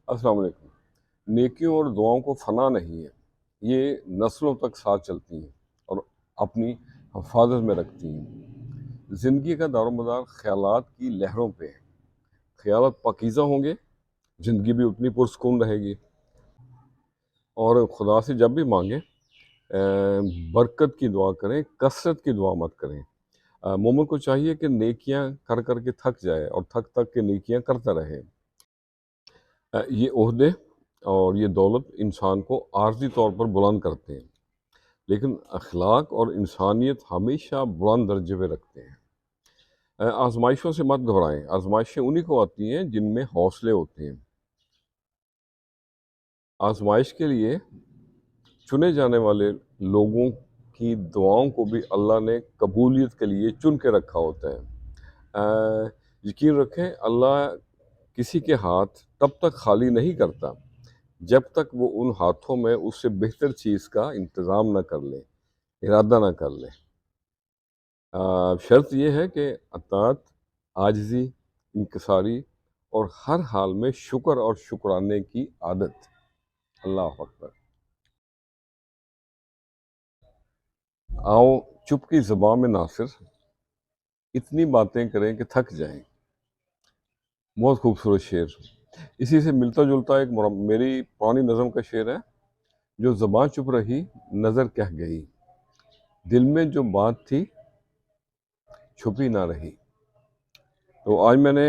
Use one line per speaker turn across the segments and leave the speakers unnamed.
अस्सलाम वालेकुम। नेकियों और दुआओं को फना नहीं है, ये नस्लों तक साथ चलती हैं और अपनी हिफाजत में रखती हैं। ज़िंदगी का दारोमदार ख़यालात की लहरों पे है। ख़यालात पाकीज़ा होंगे, ज़िंदगी भी उतनी पुरसकून रहेगी। और खुदा से जब भी मांगें बरकत की दुआ करें, कसरत की दुआ मत करें। मोमिन को चाहिए कि नेकियां कर कर के थक जाए और थक थक के नेकियां करता रहे। ये ओहदे और ये दौलत इंसान को आर्जी तौर पर बुलंद करते हैं, लेकिन अखलाक और इंसानियत हमेशा बुलंद दर्जे पे रखते हैं। आजमाइशों से मत घबराएं। आजमाइशें उन्हीं को आती हैं जिनमें हौसले होते हैं। आजमाइश के लिए चुने जाने वाले लोगों की दुआओं को भी अल्लाह ने कबूलियत के लिए चुन के रखा होता है। यकीन रखें, अल्लाह किसी के हाथ तब तक खाली नहीं करता जब तक वो उन हाथों में उससे बेहतर चीज़ का इंतज़ाम ना कर ले, इरादा ना कर ले। शर्त यह है कि अताअत, आजिज़ी, इंकिसारी और हर हाल में शुक्र और शुक्राने की आदत। अल्लाह अकबर। आओ चुप की ज़बां में नासिर इतनी बातें करें कि थक जाएं। बहुत खूबसूरत शेर। इसी से मिलता जुलता एक मेरी पुरानी नज़म का शेर है। जो ज़बां चुप रही नज़र कह गई, दिल में जो बात थी छुपी ना रही। तो आज मैंने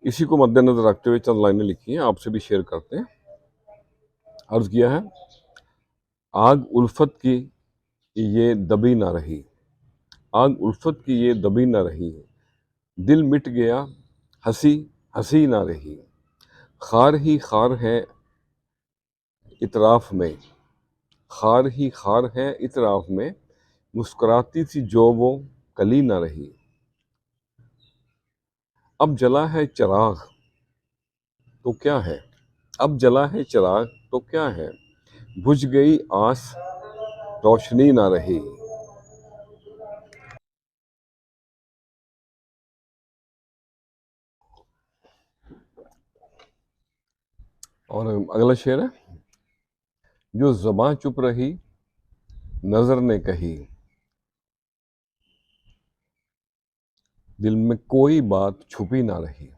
इसी को मद्देनज़र रखते हुए चंद लाइनें लिखी हैं, आपसे भी शेयर करते हैं। अर्ज़ किया है, आग उल्फत की ये दबी ना रही, आग उल्फत की ये दबी ना रही, दिल मिट गया हंसी हंसी ना रही, खार ही खार है इतराफ़ में, खार ही खार है इतराफ़ में, मुस्कुराती सी जो वो कली ना रही। अब जला है चिराग तो क्या है, अब जला है चिराग तो क्या है, बुझ गई आस रोशनी ना रही। और अगला शेर है, जो ज़बां चुप रही नज़र ने कही, दिल में कोई बात छुपी ना रही।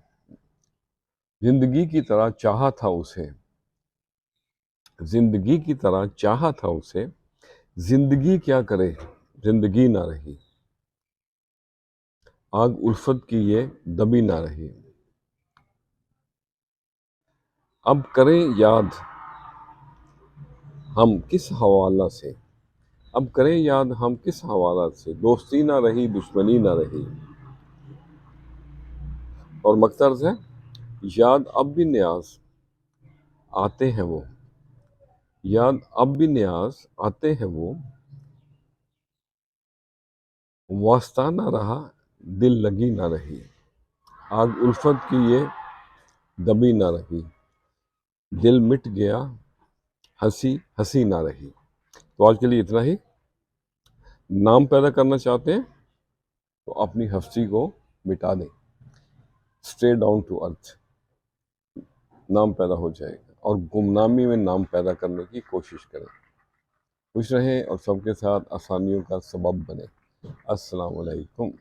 जिंदगी की तरह चाहा था उसे, जिंदगी की तरह चाहा था उसे, जिंदगी क्या करे जिंदगी ना रही, आग उल्फत की ये दबी ना रही। अब करें याद हम किस हवाला से, अब करें याद हम किस हवाला से, दोस्ती ना रही दुश्मनी ना रही। और मकतर्ज है, याद अब भी न्याज आते हैं वो, याद अब भी न्याज आते हैं वो, वास्ता ना रहा दिल लगी ना रही, आग उल्फत की ये दबी ना रही, दिल मिट गया हंसी हंसी ना रही। तो आज के लिए इतना ही। नाम पैदा करना चाहते हैं तो अपनी हस्ती को मिटा दें, स्टे डाउन टू अर्थ, नाम पैदा हो जाएगा। और गुमनामी में नाम पैदा करने की कोशिश करें। खुश रहें और सबके साथ आसानियों का सबब बने। अस्सलाम वालेकुम।